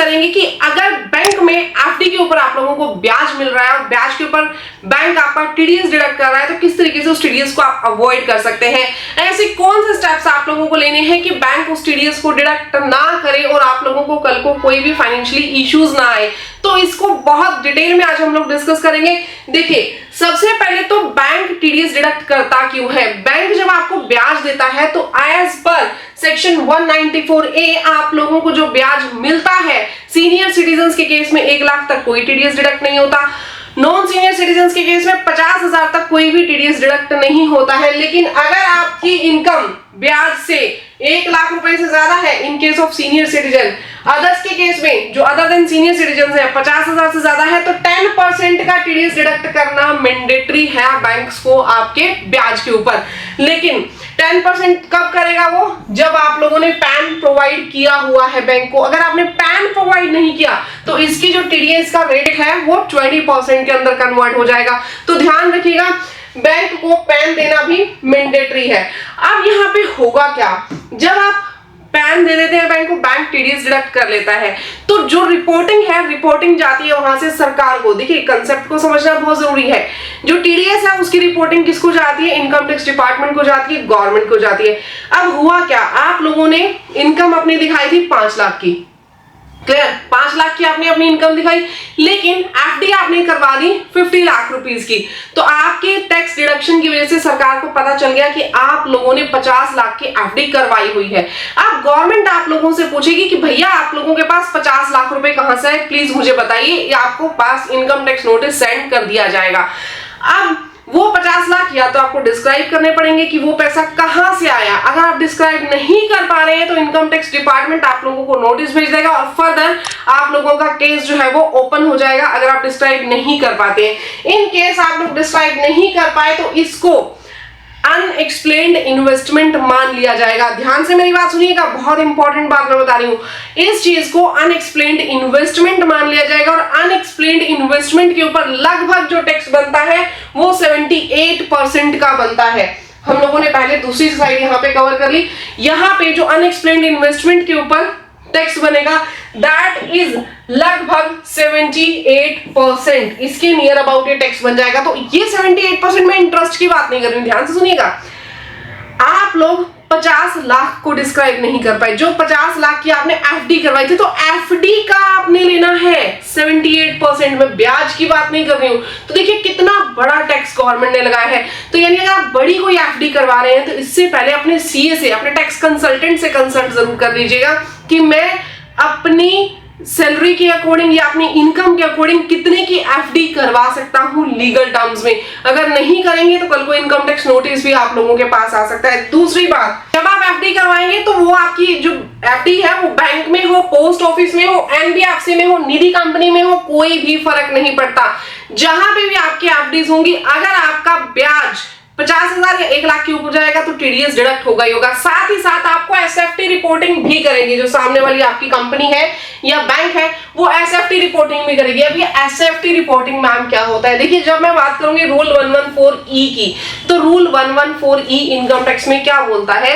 करेंगे कि अगर बैंक में एफडी के ऊपर आप लोगों को ब्याज मिल रहा है और ब्याज के ऊपर बैंक आपका टीडीएस डिडक्ट कर रहा है तो किस तरीके से उस टीडीएस को आप अवॉइड कर सकते हैं। ऐसे कौन से स्टेप्स आप लोगों को लेने हैं कि बैंक उस टीडीएस को डिडक्ट ना करे और आप लोगों को कल को कोई भी फाइनेंशियली इश्यूज ना आए। तो इसको बहुत डिटेल में आज हम लोग डिस्कस करेंगे। देखिए, सबसे पहले तो बैंक टीडीएस डिडक्ट करता क्यों है। बैंक जब आपको ब्याज देता है तो एज पर सेक्शन 194A आप लोगों को जो ब्याज मिलता है, सीनियर सिटीजन के केस में 1 लाख तक कोई टीडीएस डिडक्ट नहीं होता, नॉन सीनियर सिटीजन के केस में 50,000 तक कोई भी टीडीएस डिडक्ट नहीं होता है। लेकिन अगर आपकी इनकम ब्याज से 1 लाख रुपए से ज्यादा है in case of senior citizen, others के केस में जो अदर देन सीनियर सिटीजन है 50,000 से ज्यादा है तो 10% का टीडीएस डिडक्ट करना मैंडेटरी है बैंक्स को आपके ब्याज के ऊपर। लेकिन 10% कब करेगा वो, जब आप लोगों ने पैन प्रोवाइड किया हुआ है बैंक को। अगर आपने पैन प्रोवाइड नहीं किया तो इसकी जो टीडीएस का रेट है वो 20% के अंदर कन्वर्ट हो जाएगा। तो ध्यान रखिएगा, बैंक को पैन देना भी मैंडेटरी है। अब यहाँ पे होगा क्या, जब आप पैन दे देते हैं बैंक को, बैंक टीडीएस डिडक्ट कर लेता है तो जो रिपोर्टिंग है, रिपोर्टिंग जाती है वहां से सरकार को। देखिए, कंसेप्ट को समझना बहुत जरूरी है। जो टीडीएस है उसकी रिपोर्टिंग किसको जाती है, इनकम टैक्स डिपार्टमेंट को जाती है, गवर्नमेंट को जाती है। अब हुआ क्या, आप लोगों ने इनकम अपनी दिखाई थी 5 लाख की, क्लियर, 5 लाख की आपने अपनी इनकम दिखाई, लेकिन एफडी आपने करवा दी 50 लाख रुपीस की। तो आपके टैक्स डिडक्शन की वजह से सरकार को पता चल गया कि आप लोगों ने 50 लाख की एफडी करवाई हुई है। अब गवर्नमेंट आप लोगों से पूछेगी कि भैया आप लोगों के पास 50 लाख रुपए कहां से है, प्लीज मुझे बताइए, या आपको पास इनकम टैक्स नोटिस सेंड कर दिया जाएगा। अब वो 50 लाख या तो आपको डिस्क्राइब करने पड़ेंगे कि वो पैसा कहां से आया। अगर आप डिस्क्राइब नहीं कर पा रहे हैं तो इनकम टैक्स डिपार्टमेंट आप लोगों को नोटिस भेज देगा और फर्दर आप लोगों का केस जो है वो ओपन हो जाएगा अगर आप डिस्क्राइब नहीं कर पाते हैं। इन केस आप लोग डिस्क्राइब नहीं कर पाए तो इसको अनएक्सप्लेन्ड इन्वेस्टमेंट मान लिया जाएगा। ध्यान से मेरी बात सुनिएगा, बहुत इंपॉर्टेंट बात मैं बता रही हूं। इस चीज को अनएक्सप्लेन्ड इन्वेस्टमेंट मान लिया जाएगा और अनएक्सप्लेन्ड इन्वेस्टमेंट के ऊपर लगभग जो टैक्स बनता है वो 78% का बनता है। हम लोगों ने पहले दूसरी स्लाइड यहाँ पे कवर कर ली। यहाँ पे जो अनएक्सप्लेन्ड इन्वेस्टमेंट के ऊपर टैक्स बनेगा दैट इज लगभग 78%, इसके नियर अबाउट ये टैक्स बन जाएगा। तो ये 78% में इंटरेस्ट की बात नहीं कर रही हूं, ध्यान से सुनिएगा। आप लोग 50 लाख को डिस्क्राइब नहीं कर पाए, जो 50 लाख की आपने एफडी करवाई थी, तो एफडी का आपने लेना है 78% में, ब्याज की बात नहीं कर रही हूं। तो देखिए कितना बड़ा टैक्स गवर्नमेंट ने लगाया है। तो यानी अगर आप बड़ी कोई एफडी करवा रहे हैं तो इससे पहले अपने सीए से, अपने टैक्स कंसल्टेंट से कंसल्ट जरूर कर लीजिएगा कि मैं अपनी सैलरी के अकॉर्डिंग या अपनी इनकम के अकॉर्डिंग कितने की एफडी करवा सकता हूं लीगल टर्म्स में। अगर नहीं करेंगे तो कल को इनकम टैक्स नोटिस भी आप लोगों के पास आ सकता है। दूसरी बात, जब आप एफडी करवाएंगे तो वो आपकी जो एफडी है वो बैंक में हो, पोस्ट ऑफिस में हो, एनबीएफसी में हो, निधि कंपनी में हो, कोई भी फर्क नहीं पड़ता। जहां पे भी आपकी एफडीज होंगी, अगर आपका ब्याज 50,000 या 1 लाख के ऊपर जाएगा तो टीडीएस डिडक्ट होगा ही होगा। साथ ही साथ आपको एसएफटी रिपोर्टिंग भी करेंगे, जो सामने वाली आपकी कंपनी है या बैंक है वो एसएफटी रिपोर्टिंग भी करेगी। अब ये एसएफटी रिपोर्टिंग मैम क्या होता है, देखिए जब मैं बात करूंगी रूल 114E की, तो रूल 114E इनकम टैक्स में क्या बोलता है,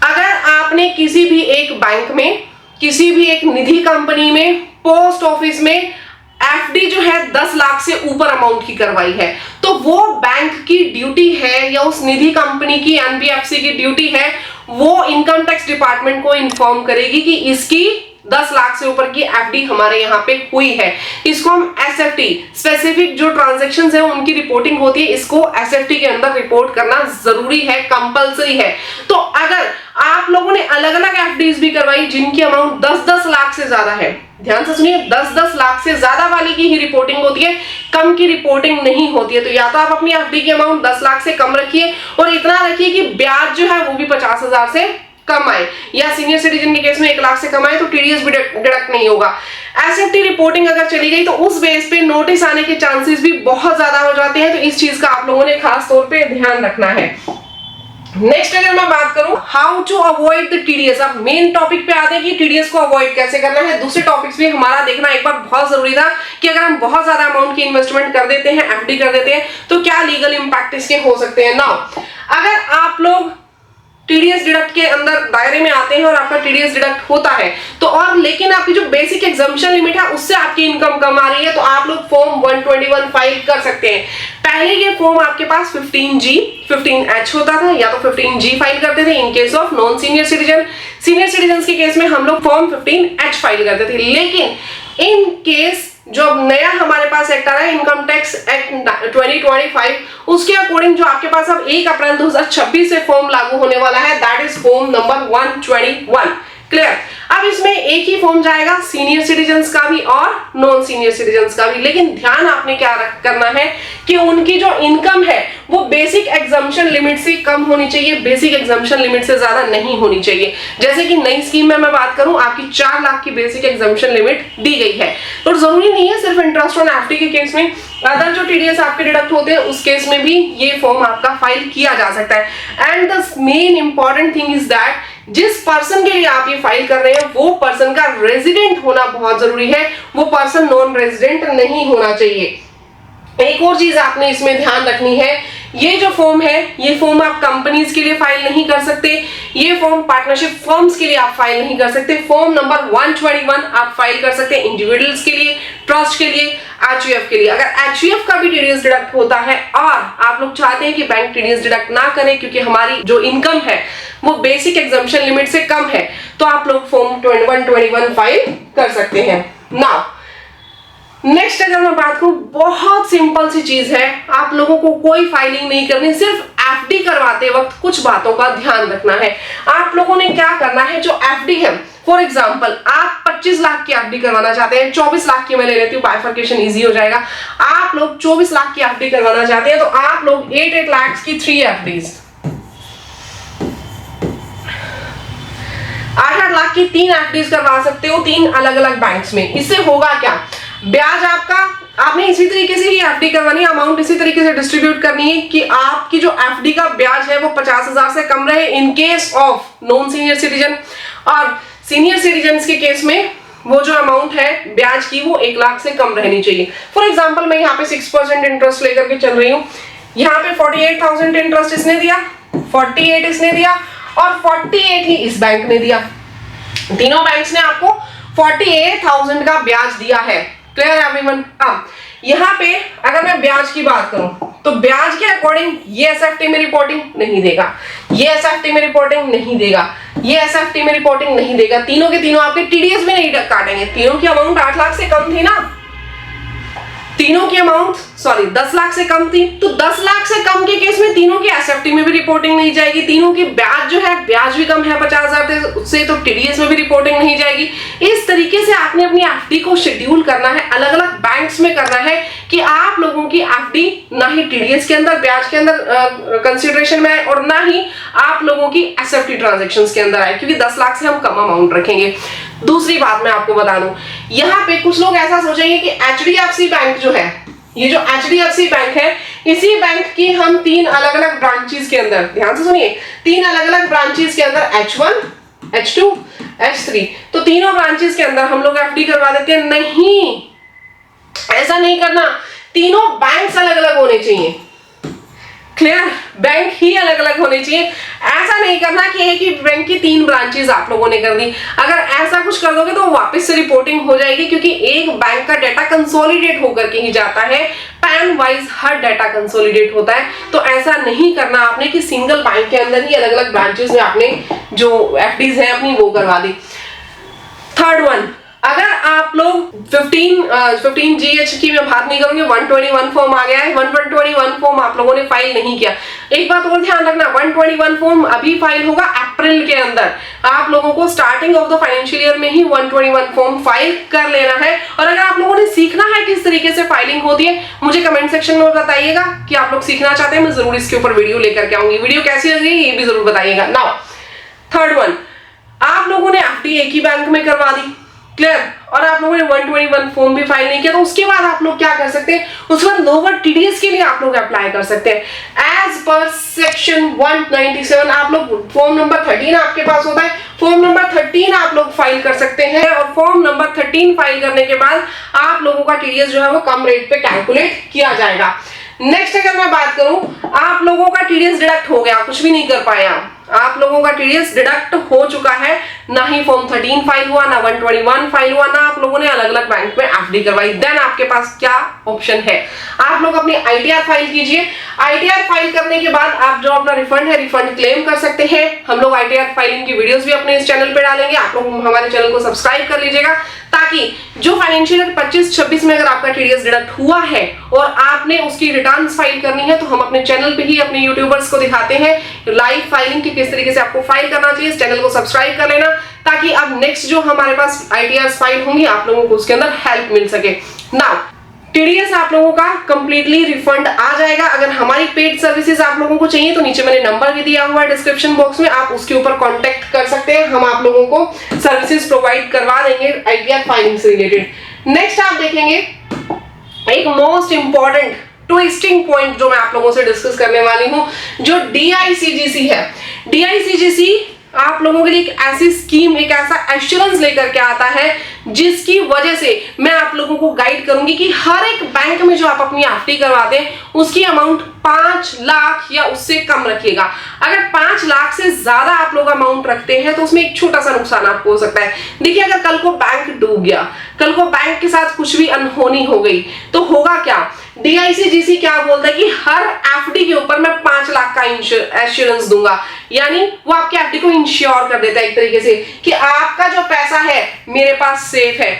अगर आपने किसी भी एक बैंक में, किसी भी एक निधि कंपनी में, पोस्ट ऑफिस में एफडी जो है 10 लाख से ऊपर अमाउंट की करवाई है, तो वो बैंक की ड्यूटी है या उस निधि कंपनी की, एनबीएफसी की ड्यूटी है, वो इनकम टैक्स डिपार्टमेंट को इन्फॉर्म करेगी कि इसकी 10 लाख से ऊपर की एफडी हमारे यहाँ पे हुई है। इसको हम एसएफटी, स्पेसिफिक जो ट्रांजैक्शंस है उनकी रिपोर्टिंग होती है, इसको एसएफटी के अंदर रिपोर्ट करना जरूरी है, कंपलसरी है। तो अगर आप लोगों ने अलग अलग एफडीज भी करवाई जिनकी अमाउंट 10-10 लाख से ज्यादा है, ध्यान से सुनिए, 10-10 लाख से ज्यादा वाली की ही रिपोर्टिंग होती है, कम की रिपोर्टिंग नहीं होती है। तो या तो आप अपनी एफडी की अमाउंट 10 लाख से कम रखिए और इतना रखिए कि ब्याज जो है वो भी 50,000 से कम आए, या सीनियर सिटीजन के केस में 1 लाख से कम आए तो टीडीएस भी डिडक्ट नहीं होगा। एसएफटी रिपोर्टिंग अगर चली गई तो उस बेस पे नोटिस आने के चांसेस भी बहुत ज्यादा हो जाते हैं। तो इस चीज का आप लोगों ने खास तौर पे ध्यान रखना है। नेक्स्ट अगर मैं बात करूं how to avoid the TDS, अब मेन टॉपिक पे आते हैं कि टीडीएस को अवॉइड कैसे करना है। दूसरे टॉपिक्स भी हमारा देखना एक बार बहुत जरूरी था कि अगर हम बहुत ज्यादा अमाउंट की इन्वेस्टमेंट कर देते हैं, एफडी कर देते हैं, तो क्या लीगल इंपैक्ट इसके हो सकते हैं। नाउ अगर आप लोग टीडीएस डिडक्ट के अंदर दायरे में आते हैं और आपका टीडीएस डिडक्ट होता है तो, और लेकिन आपकी जो बेसिक एग्जाम्पशन लिमिट है उससे आपकी इनकम कम आ रही है, तो आप लोग फॉर्म 121 फाइल कर सकते हैं। पहले ये फॉर्म आपके पास 15G 15H होता था, या तो 15G फाइल करते थे in case of non senior citizen. Senior citizen के केस में हम लोग फॉर्म 15H फाइल करते थे, लेकिन इन केस जो नया हमारे पास एक्ट आ रहा है इनकम टैक्स एक्ट 2025, उसके अकॉर्डिंग जो आपके पास अब 1 अप्रैल 2026 से फॉर्म लागू होने वाला है, that is form number 121। Clear? अब इसमें एक ही फॉर्म जाएगा सीनियर सिटीजन्स का भी और नॉन सीनियर सिटीजन्स का भी, लेकिन ध्यान आपने क्या करना है कि उनकी जो इनकम है वो बेसिक एग्जम्पशन लिमिट से कम होनी चाहिए, बेसिक एग्जम्पशन लिमिट से ज्यादा नहीं होनी चाहिए। जैसे कि नई स्कीम में मैं बात करूं, आपकी 4 लाख की बेसिक एग्जम्पशन लिमिट दी गई है, तो जरूरी नहीं है सिर्फ इंटरेस्ट ऑन एफडी के केस में, अदर जो टीडीएस आपके डिडक्ट होते हैं उस केस में भी ये फॉर्म आपका फाइल किया जा सकता है। And the main important thing is that जिस पर्सन के लिए आप ये फाइल कर रहे हैं वो पर्सन का रेजिडेंट होना बहुत जरूरी है, वो पर्सन नॉन रेजिडेंट नहीं होना चाहिए। एक और चीज आपने इसमें ध्यान रखनी है, ये जो फॉर्म है ये फॉर्म आप कंपनीज के लिए फाइल नहीं कर सकते, ये फॉर्म पार्टनरशिप फर्म्स के लिए आप फाइल नहीं कर सकते। फॉर्म नंबर 121 आप फाइल कर सकते हैं इंडिविजुअल्स के लिए, ट्रस्ट के लिए, एचयूएफ के लिए। अगर एचयूएफ का भी टीडीएस डिडक्ट होता है और आप लोग चाहते हैं कि बैंक टीडीएस डिडक्ट ना करे क्योंकि हमारी जो इनकम है वो बेसिक एग्जम्पशन लिमिट से कम है, तो आप लोग फॉर्म 121 फाइल कर सकते हैं। नाउ नेक्स्ट अगर मैं बात करूं, बहुत सिंपल सी चीज है, आप लोगों को कोई फाइलिंग नहीं करनी, सिर्फ एफडी करवाते वक्त कुछ बातों का ध्यान रखना है। आप लोगों ने क्या करना है, जो एफडी है फॉर एग्जांपल आप 25 लाख की एफडी करवाना चाहते हैं, 24 लाख की मैं ले लेती हूँ, बाइफर्केशन इजी हो जाएगा। आप लोग 24 लाख की एफडी करवाना चाहते हैं तो आप लोग 8 लाख की 3 एफडीज, 8 लाख की 3 एफडीज करवा सकते हो 3 अलग अलग बैंक्स में। इससे होगा क्या, ब्याज आपका, आपने इसी तरीके से ही एफडी करवानी है, अमाउंट इसी तरीके से डिस्ट्रीब्यूट करनी है कि आपकी जो एफडी का ब्याज है वो 50,000 से कम रहे in case of non senior citizen, और सीनियर सिटीजन के केस में वो जो अमाउंट है ब्याज की वो 1 लाख से कम रहनी चाहिए। फॉर एग्जाम्पल मैं यहाँ पे 6% इंटरेस्ट लेकर के चल रही हूँ, यहाँ पे 48,000 इंटरेस्ट इसने दिया, 48 इसने दिया और 48 ही इस बैंक ने दिया, तीनों बैंक्स ने आपको 48,000 का ब्याज दिया है। Clear everyone? अब यहाँ पे अगर मैं ब्याज की बात करूं तो ब्याज के अकॉर्डिंग ये एसएफटी में रिपोर्टिंग नहीं देगा, ये एसएफटी में रिपोर्टिंग नहीं देगा, ये एसएफटी में रिपोर्टिंग नहीं देगा, तीनों के तीनों आपके टीडीएस में नहीं काटेंगे। तीनों की अमाउंट 8 लाख से कम थी ना, तीनों की अमाउंट 10 लाख से कम थी, तो 10 लाख से कम के केस में तीनों की एसएफटी में भी रिपोर्टिंग नहीं जाएगी, तीनों की ब्याज जो है ब्याज भी कम है 50,000 से, तो टीडीएस में भी रिपोर्टिंग नहीं जाएगी। इस तरीके से आपने अपनी एफडी को शेड्यूल करना है, अलग अलग बैंक्स में करना है कि आप लोगों की एफडी ना ही टीडीएस के अंदर ब्याज के अंदर कंसिडरेशन में आए और ना ही आप लोगों की एसएफटी ट्रांजेक्शंस के अंदर आए, क्योंकि 10 लाख से हम कम अमाउंट रखेंगे। दूसरी बात मैं आपको बता दूं, यहाँ पे कुछ लोग ऐसा सोचेंगे कि एचडीएफसी बैंक जो है, ये जो एचडीएफसी बैंक है, इसी बैंक की हम 3 अलग अलग ब्रांचेस के अंदर, ध्यान से सुनिए, 3 अलग अलग ब्रांचेस के अंदर H1, H2, H3, तो तीनों ब्रांचेस के अंदर हम लोग एफडी करवा देते हैं। नहीं, ऐसा नहीं करना, तीनों बैंक्स अलग अलग होने चाहिए। क्लियर? बैंक ही अलग अलग होने चाहिए, ऐसा नहीं करना कि एक ही बैंक की 3 ब्रांचेस आप लोगों ने कर दी। अगर ऐसा कुछ कर दोगे तो वापस से रिपोर्टिंग हो जाएगी, क्योंकि एक बैंक का डाटा कंसोलिडेट होकर के ही जाता है, पैन वाइज हर डाटा कंसोलिडेट होता है, तो ऐसा नहीं करना आपने कि सिंगल बैंक के अंदर ही अलग अलग ब्रांचेस में आपने जो एफडीज है अपनी वो करवा दी। थर्ड वन, अगर आप लोग 15GH की मैं बात नहीं करूंगी, 121 फॉर्म आ गया है, 121 फॉर्म आप लोगों ने फाइल नहीं किया। एक बात और ध्यान रखना, 121 फॉर्म अभी फाइल होगा अप्रैल के अंदर, आप लोगों को starting of the financial year में ही 121 फॉर्म फाइल कर लेना है। और अगर आप लोगों ने सीखना है किस तरीके से फाइलिंग होती है, मुझे कमेंट सेक्शन में बताइएगा कि आप लोग सीखना चाहते हैं, मैं जरूर इसके ऊपर वीडियो लेकर के आऊंगी। वीडियो कैसी लगी ये भी जरूर बताइएगा। नाउ थर्ड वन, आप लोगों ने एफडी एक ही बैंक में करवा दी, क्लियर, और आप लोगों ने 121 फॉर्म भी फाइल नहीं किया, तो उसके बाद आप लोग क्या कर सकते हैं, उसके बाद लोअर टीडीएस के लिए आप लोग अप्लाई कर सकते हैं एज पर सेक्शन 197। आप लोग फॉर्म नंबर 13 आपके पास होता है, फॉर्म नंबर 13 आप लोग फाइल कर सकते हैं, और फॉर्म नंबर 13 फाइल करने के बाद आप लोगों का टीडीएस जो है वो कम रेट पे कैलकुलेट किया जाएगा। नेक्स्ट अगर मैं बात करूं, आप लोगों का टीडीएस डिडक्ट हो गया, कुछ भी नहीं कर पाए आप, आप लोगों का टीडीएस डिडक्ट हो चुका है, ना ही फॉर्म 13 फाइल हुआ, ना 121 फाइल हुआ, ना आप लोगों ने अलग अलग बैंक में एफडी करवाई, देन आपके पास क्या ऑप्शन है, आप लोग अपनी आईटीआर फाइल कीजिए। आईटीआर फाइल करने के बाद आप जो अपना रिफंड है रिफंड क्लेम कर सकते हैं। हम लोग आईटीआर फाइलिंग की वीडियोस भी अपने इस चैनल पे डालेंगे, आप लोग हमारे चैनल को सब्सक्राइब कर लीजिएगा, ताकि जो फाइनेंशियल ईयर 25-26 में अगर आपका टीडीएस डिडक्ट हुआ है और आपने उसकी रिटर्न्स फाइल करनी है, तो हम अपने चैनल पे ही अपने यूट्यूबर्स को दिखाते हैं लाइव फाइलिंग की किस तरीके से आपको फाइल करना चाहिए। इस चैनल को सब्सक्राइब कर लेना, ताकि अब नेक्स्ट जो हमारे पास आईटीआर फाइल होंगी आप लोगों को उसके अंदर हेल्प मिल सके। नाउ टीडीएस आप लोगों का कंप्लीटली रिफंड आ जाएगा। अगर हमारी पेड सर्विसेज आप लोगों को चाहिए तो नीचे मैंने नंबर भी दिया हुआ है डिस्क्रिप्शन बॉक्स में, आप उसके ऊपर कांटेक्ट कर सकते हैं, हम आप लोगों को सर्विसेज प्रोवाइड करवा देंगे आईटीआर फाइलिंग से रिलेटेड। नेक्स्ट आप देखेंगे एक मोस्ट इंपॉर्टेंट ट्विस्टिंग पॉइंट जो मैं आप लोगों से डिस्कस करने वाली हूं, जो डीआईसीजीसी है। डीआईसीजीसी आप लोगों के लिए एक ऐसी स्कीम, एक ऐसा एश्योरेंस लेकर के आता है जिसकी वजह से मैं आप लोगों को गाइड करूंगी कि हर एक बैंक में जो आप अपनी एफडी करवाते हैं उसकी अमाउंट 5 लाख या उससे कम रखिएगा। अगर 5 लाख से ज्यादा आप लोग अमाउंट रखते हैं तो उसमें एक छोटा सा नुकसान आपको हो सकता है। देखिए, अगर कल को बैंक डूब गया, कल को बैंक के साथ कुछ भी अनहोनी हो गई, तो होगा क्या? डीआईसीजीसी क्या बोलता है कि हर एफडी के ऊपर मैं 5 लाख का एश्योरेंस दूंगा, यानी वो आपके एफडी को इंश्योर कर देता है एक तरीके से कि आपका जो पैसा है मेरे पास सेफ है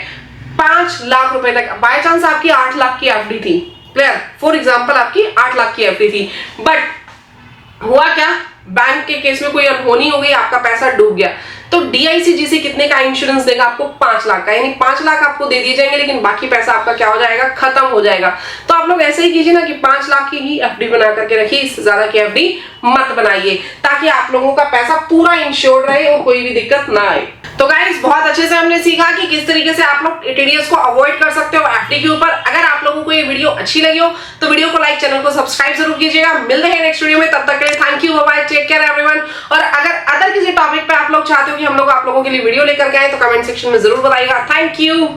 5 लाख रुपए तक। बाय चांस आपकी 8 लाख की एफडी थी, क्लियर, फॉर एग्जांपल आपकी 8 लाख की एफडी थी, बट हुआ क्या, बैंक के केस में कोई अनहोनी हो गई, आपका पैसा डूब गया, तो डीआईसीजीसी कितने का इंश्योरेंस देगा आपको? 5 लाख का, यानी 5 लाख आपको दे दिए जाएंगे, लेकिन बाकी पैसा आपका क्या हो जाएगा? खत्म हो जाएगा। तो आप लोग ऐसे ही कीजिए ना कि 5 लाख की ही एफडी बना करके रखिए, इससे ज्यादा की एफडी मत बनाइए, ताकि आप लोगों का पैसा पूरा इंश्योर्ड रहे और कोई भी दिक्कत ना आए। तो गाइस, बहुत अच्छे से हमने सीखा कि किस तरीके से आप लोग टीडीएस को अवॉइड कर सकते हो एफडी के ऊपर। अगर आप लोगों को ये वीडियो अच्छी लगी हो तो वीडियो को लाइक, चैनल को सब्सक्राइब जरूर कीजिएगा। मिलते हैं नेक्स्ट वीडियो में, तब तक के लिए thank you, bye bye, take care everyone. और अगर अदर किसी टॉपिक पे आप लोग चाहते हो कि हम लोग आप लोगों के लिए वीडियो लेकर के आए तो कमेंट सेक्शन में जरूर बताइएगा। Thank you.